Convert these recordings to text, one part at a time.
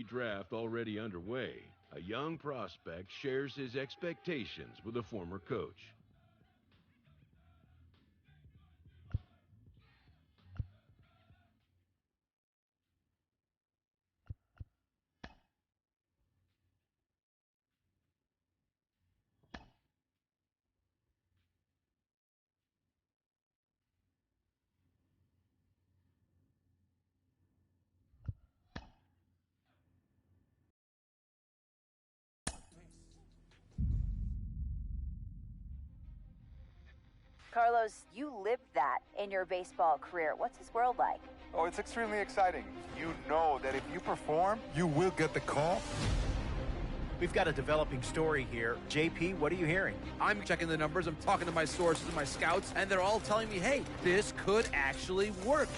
draft already underway, a young prospect shares his expectations with a former coach. Carlos, you lived that in your baseball career. What's his world like? Oh, it's extremely exciting. You know that if you perform, you will get the call. We've got a developing story here. JP, what are you hearing? I'm checking the numbers, I'm talking to my sources and my scouts, and they're all telling me, hey, this could actually work.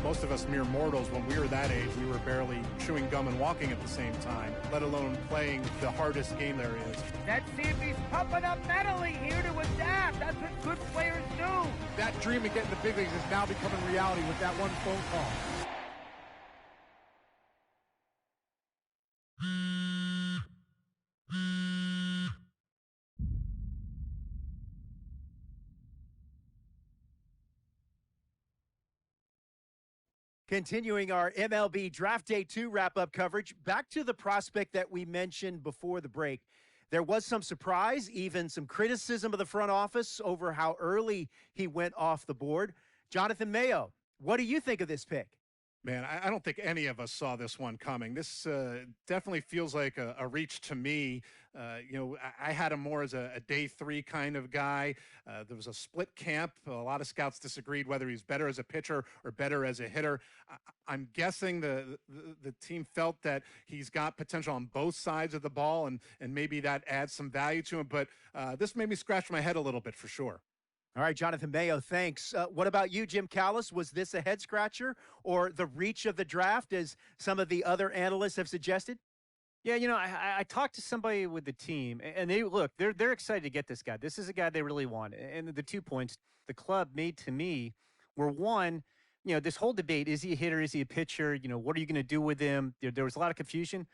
Most of us mere mortals, when we were that age, we were barely chewing gum and walking at the same time, let alone playing the hardest game there is. Let's see if he's pumping up mentally here to adapt. That's what good players do. That dream of getting the big leagues is now becoming reality with that one phone call. Continuing our MLB Draft Day 2 wrap-up coverage, back to the prospect that we mentioned before the break. There was some surprise, even some criticism of the front office over how early he went off the board. Jonathan Mayo, what do you think of this pick? Man, I don't think any of us saw this one coming. This definitely feels like a reach to me. I had him more as a day 3 kind of guy. There was a split camp. A lot of scouts disagreed whether he's better as a pitcher or better as a hitter. I'm guessing the team felt that he's got potential on both sides of the ball, and maybe that adds some value to him. But this made me scratch my head a little bit for sure. All right, Jonathan Mayo, thanks. What about you, Jim Callis? Was this a head-scratcher or the reach of the draft, as some of the other analysts have suggested? Yeah, I talked to somebody with the team, and they're excited to get this guy. This is a guy they really want. And the 2 points the club made to me were, one, this whole debate, is he a hitter, is he a pitcher, what are you going to do with him? There was a lot of confusion.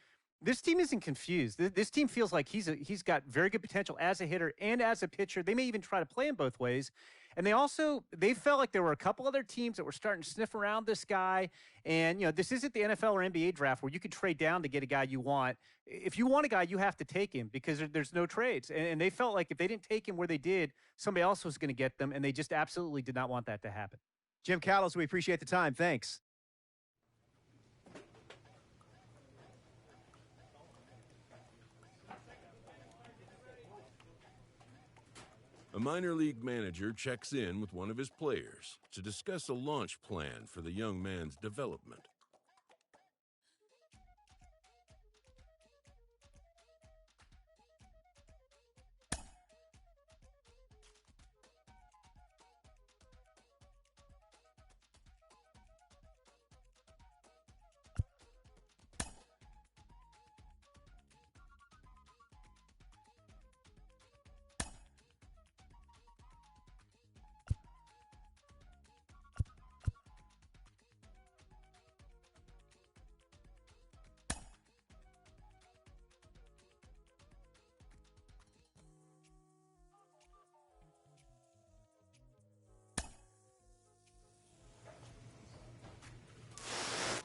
This team isn't confused. This team feels like he's got very good potential as a hitter and as a pitcher. They may even try to play him both ways. And they felt like there were a couple other teams that were starting to sniff around this guy. And, this isn't the NFL or NBA draft where you can trade down to get a guy you want. If you want a guy, you have to take him because there's no trades. And they felt like if they didn't take him where they did, somebody else was going to get them. And they just absolutely did not want that to happen. Jim Callis, we appreciate the time. Thanks. A minor league manager checks in with one of his players to discuss a launch plan for the young man's development.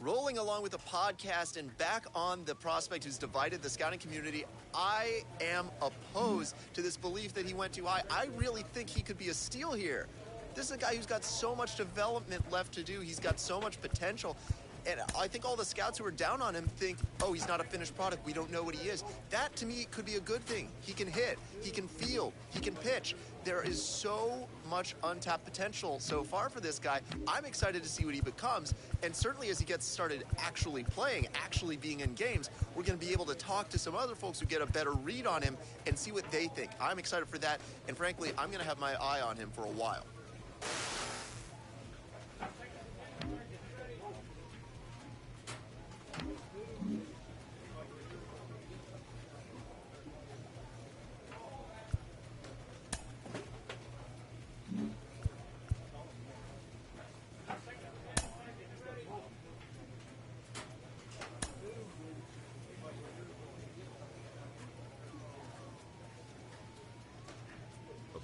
Rolling along with the podcast and back on the prospect who's divided the scouting community, I am opposed to this belief that he went too high. I really think he could be a steal here. This is a guy who's got so much development left to do. He's got so much potential. And I think all the scouts who are down on him think, oh, he's not a finished product. We don't know what he is. That, to me, could be a good thing. He can hit. He can field. He can pitch. There is so much untapped potential so far for this guy. I'm excited to see what he becomes. And certainly as he gets started actually playing, actually being in games, we're going to be able to talk to some other folks who get a better read on him and see what they think. I'm excited for that. And frankly, I'm going to have my eye on him for a while.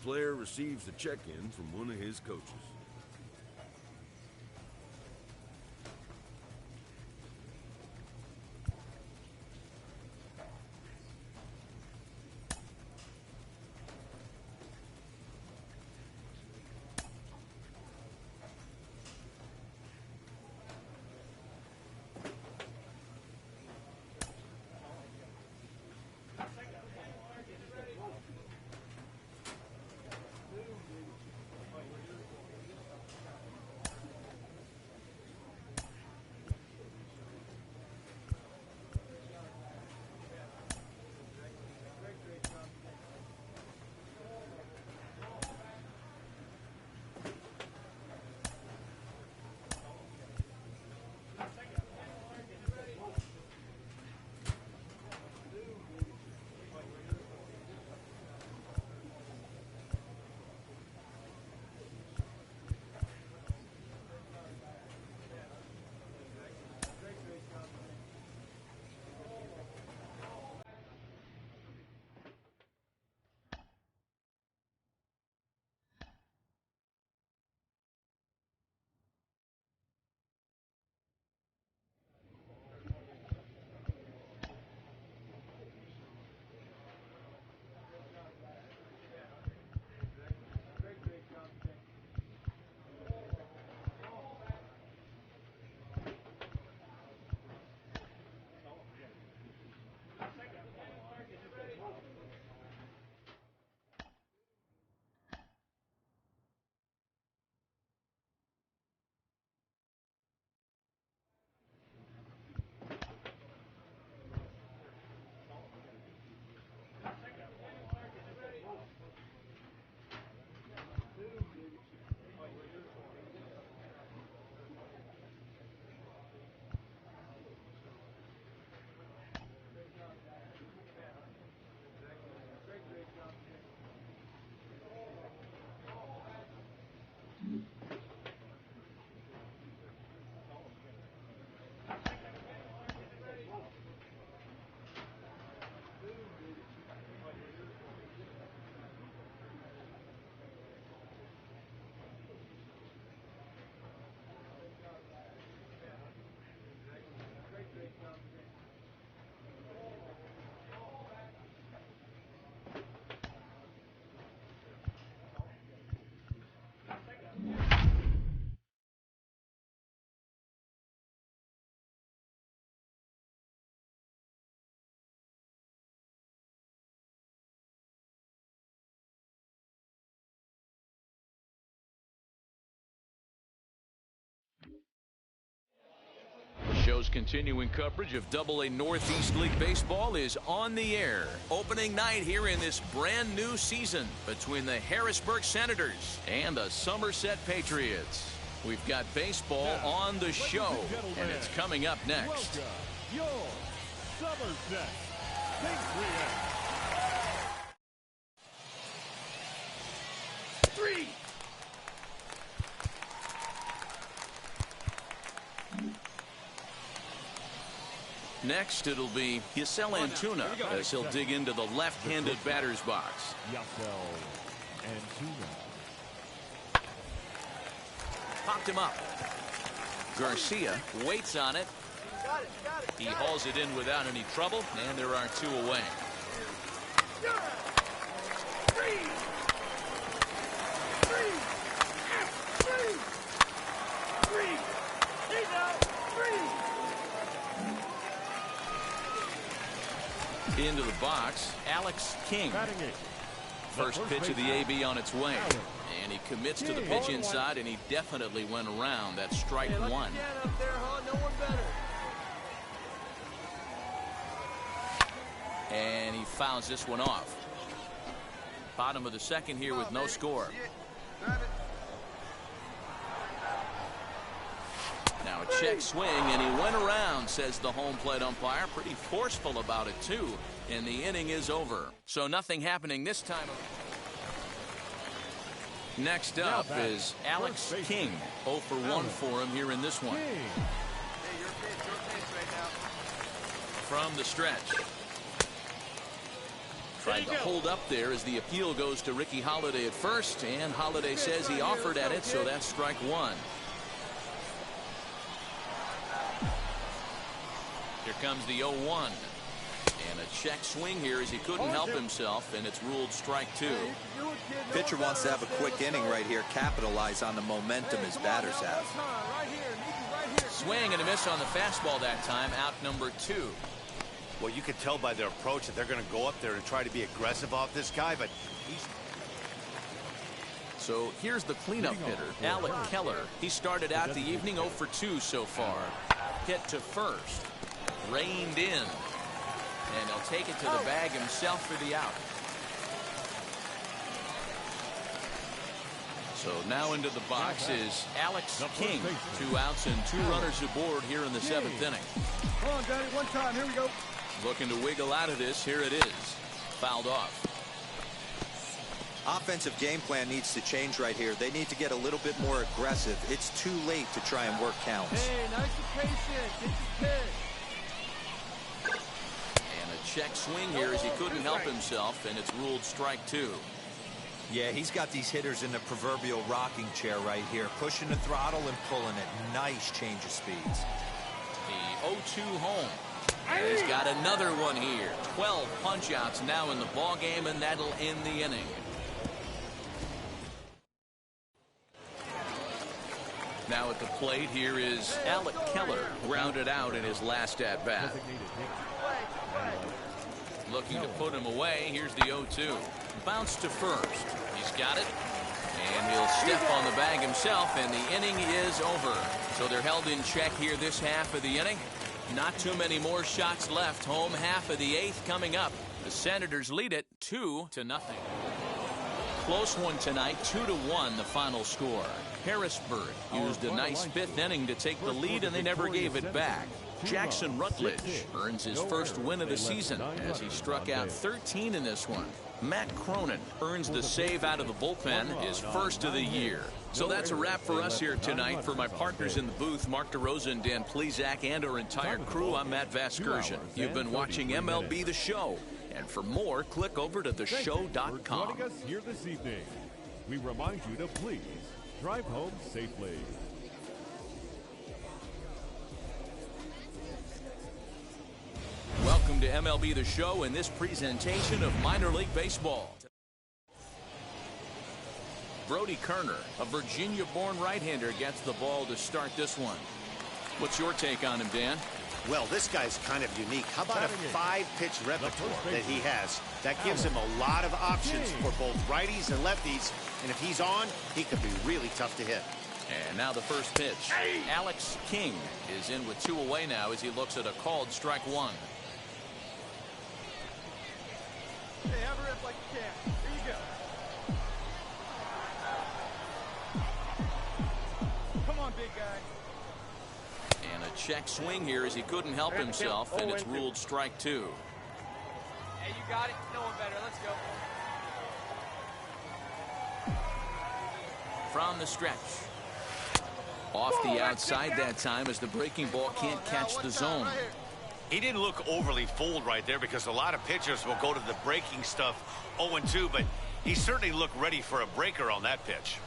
player receives a check-in from one of his coaches. Show's continuing coverage of AA Northeast League Baseball is on the air. Opening night here in this brand new season between the Harrisburg Senators and the Somerset Patriots. We've got baseball on the show, and it's coming up next. Welcome, your Somerset Patriots. 3. Next, it'll be Yasel Antuna as he'll dig into the left-handed batter's box. Yasel Antuna. Popped him up. Garcia waits on it. He hauls it in without any trouble, and there are 2 away. 3. He's out. 3. Into the box, Alex King. First pitch of the AB on its way. And he commits to the pitch inside, and he definitely went around. That's strike 1. And he fouls this one off. Bottom of the second here with no score. Now a check swing, and he went around, says the home plate umpire. Pretty forceful about it, too. And the inning is over. So nothing happening this time. Next up is Alex King. 0 for 1 for him here in this one. From the stretch. Tried to hold up there as the appeal goes to Ricky Holiday at first, and Holiday says he offered at it, so that's strike one. Here comes the 0-1. And a check swing here as he couldn't help himself, and it's ruled strike two. Pitcher wants to have a quick inning right here, capitalize on the momentum his batters have. Swing and a miss on the fastball that time, out number two. Well, you could tell by their approach that they're going to go up there and try to be aggressive off this guy, but he's... So here's the cleanup hitter, Alec Keller. He started out the evening 0 for 2 so far. Hit to first. Reined in. And he'll take it to the bag himself for the out. So now into the box is Alex King. 2 outs and 2 runners aboard here in the 7th inning. Come on, Daddy, one time. Here we go. Looking to wiggle out of this. Here it is. Fouled off. Offensive game plan needs to change right here. They need to get a little bit more aggressive. It's too late to try and work counts. Hey, nice and patient. Get your pitch. And a check swing here as he couldn't help himself, and it's ruled strike two. Yeah, he's got these hitters in the proverbial rocking chair right here, pushing the throttle and pulling it. Nice change of speeds. The 0-2 home. And he's got another one here. 12 punch-outs now in the ball game, and that'll end the inning. Now at the plate here is Alec Keller, grounded out in his last at-bat. Looking to put him away. Here's the 0-2. Bounce to first. He's got it. And he'll step on the bag himself, and the inning is over. So they're held in check here this half of the inning. Not too many more shots left. Home half of the 8th coming up. The Senators lead it 2-0. Close one tonight, 2-1 the final score. Harrisburg used a nice 5th inning to take the lead, and they never gave it back. Jackson Rutledge earns his first win of the season as he struck out 13 in this one. Matt Cronin earns the save out of the bullpen, his first of the year. So that's a wrap for us here tonight. For my partners in the booth, Mark DeRosa and Dan Plesac, and our entire crew, I'm Matt Vasgersian. You've been watching MLB The Show. And for more, click over to theshow.com. Joining us here this evening, we remind you to please drive home safely. Welcome to MLB The Show and this presentation of Minor League Baseball. Brody Kerner, a Virginia-born right-hander, gets the ball to start this one. What's your take on him, Dan? Well, this guy's kind of unique. How about a 5-pitch repertoire that he has? That gives him a lot of options for both righties and lefties. And if he's on, he could be really tough to hit. And now the first pitch. Alex King is in with 2 away now as he looks at a called strike one. Hey, have a rip like you can. Here you go. Come on, big guy. And a check swing here as he couldn't help himself, and it's ruled strike two. Hey, you got it. No one better. Let's go. From the stretch. Off the outside that time as the breaking ball can't catch the zone. He didn't look overly fooled right there because a lot of pitchers will go to the breaking stuff 0-2, but he certainly looked ready for a breaker on that pitch.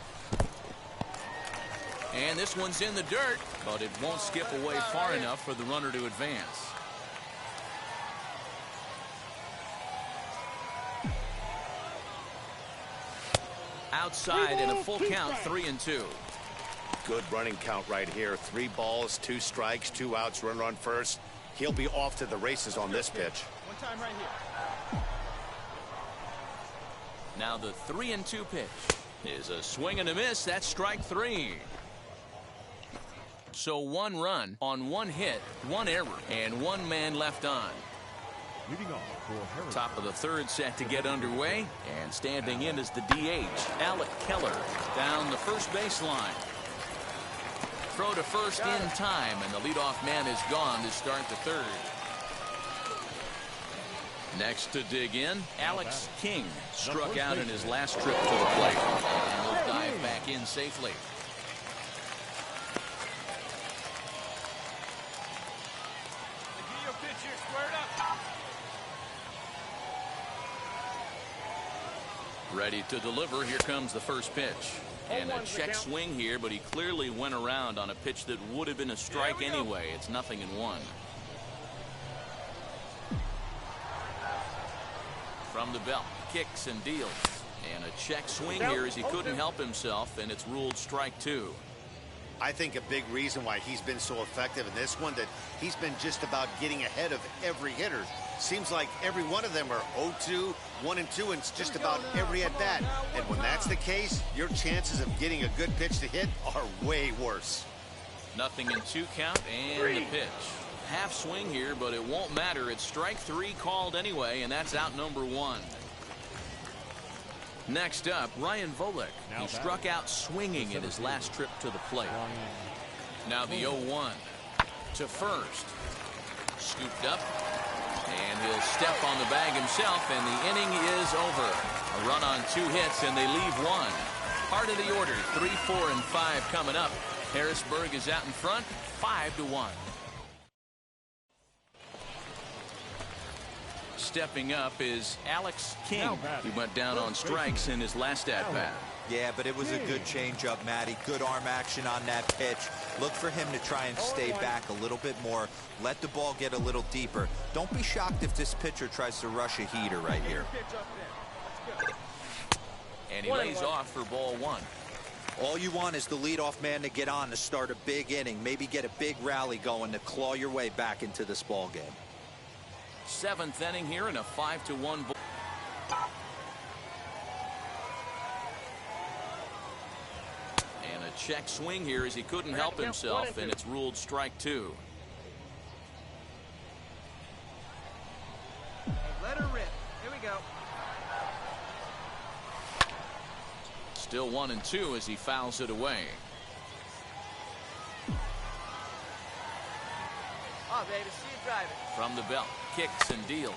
And this one's in the dirt, but it won't skip away far enough for the runner to advance. Outside and a full count, 3-2. Good running count right here. 3 balls, 2 strikes, 2 outs, runner on first. He'll be off to the races on this pitch. One time right here. Now the 3-2 pitch is a swing and a miss. That's strike 3. So 1 run on 1 hit, 1 error, and 1 man left on. Leading off for Harris. Top of the 3rd set to get underway, and standing in is the DH, Alec Keller, down the first baseline. Throw to first in time, and the leadoff man is gone to start the 3rd. Next to dig in, Alex King struck out in his last trip to the plate, and will dive back in safely. Ready to deliver. Here comes the first pitch. And a check swing here, but he clearly went around on a pitch that would have been a strike anyway. It's 0-1. From the belt, kicks and deals. And a check swing here as he couldn't help himself, and it's ruled strike 2. I think a big reason why he's been so effective in this one, that he's been just about getting ahead of every hitter. Seems like every one of them are 0-2, 1-2, and it's just about every at-bat. And when that's the case, your chances of getting a good pitch to hit are way worse. 0-2 count, and the pitch. Half swing here, but it won't matter. It's strike 3 called anyway, and that's out number 1. Next up, Ryan Volek. He struck out swinging in his last trip to the plate. Now the 0-1 to first. Scooped up, and he'll step on the bag himself, and the inning is over. A run on 2 hits, and they leave 1. Part of the order, 3, 4, and 5 coming up. Harrisburg is out in front, 5-1. Stepping up is Alex King. He went down on strikes in his last at-bat. Yeah, but it was a good changeup, Matty. Good arm action on that pitch. Look for him to try and stay back a little bit more. Let the ball get a little deeper. Don't be shocked if this pitcher tries to rush a heater right here. And he lays off for ball 1. All you want is the leadoff man to get on to start a big inning. Maybe get a big rally going to claw your way back into this ball game. 7th inning here in a 5-1 ball. And a check swing here as he couldn't help himself, and it's ruled strike 2. Let her rip. Here we go. Still 1-2 as he fouls it away. Oh, baby, see you drive it. From the belt, kicks and deals.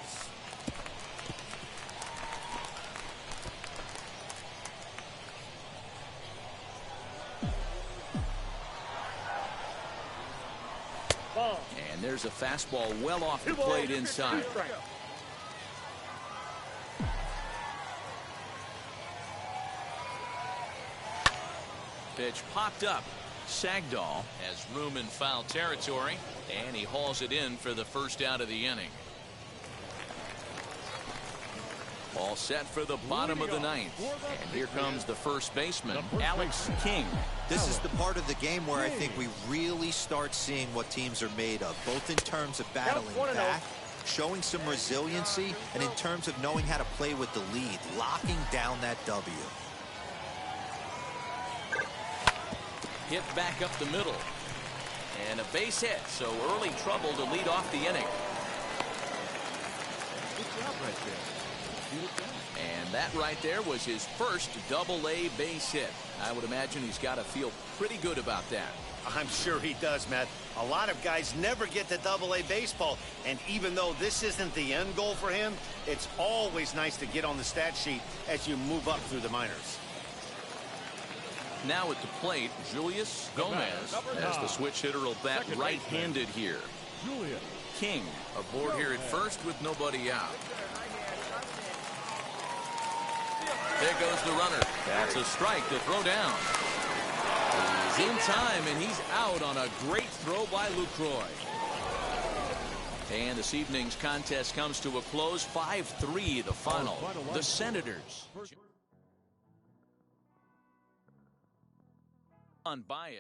And there's a fastball well off the plate inside. Pitch popped up. Sagdahl has room in foul territory, and he hauls it in for the first out of the inning. All set for the bottom of the 9th. And here comes the first baseman, Alex King. This is the part of the game where I think we really start seeing what teams are made of, both in terms of battling back, showing some resiliency, and in terms of knowing how to play with the lead, locking down that W. Hit back up the middle. And a base hit, so early trouble to lead off the inning. Good job right there. And that right there was his first Double-A base hit. I would imagine he's got to feel pretty good about that. I'm sure he does, Matt. A lot of guys never get to Double-A baseball, and even though this isn't the end goal for him, it's always nice to get on the stat sheet as you move up through the minors. Now at the plate, Julius Gomez, as the switch hitter will bat right-handed here. King aboard here at first with nobody out. There goes the runner. That's a strike to throw down. He's in time, and he's out on a great throw by Lucroy. And this evening's contest comes to a close, 5-3 the final. The Senators. On Baez.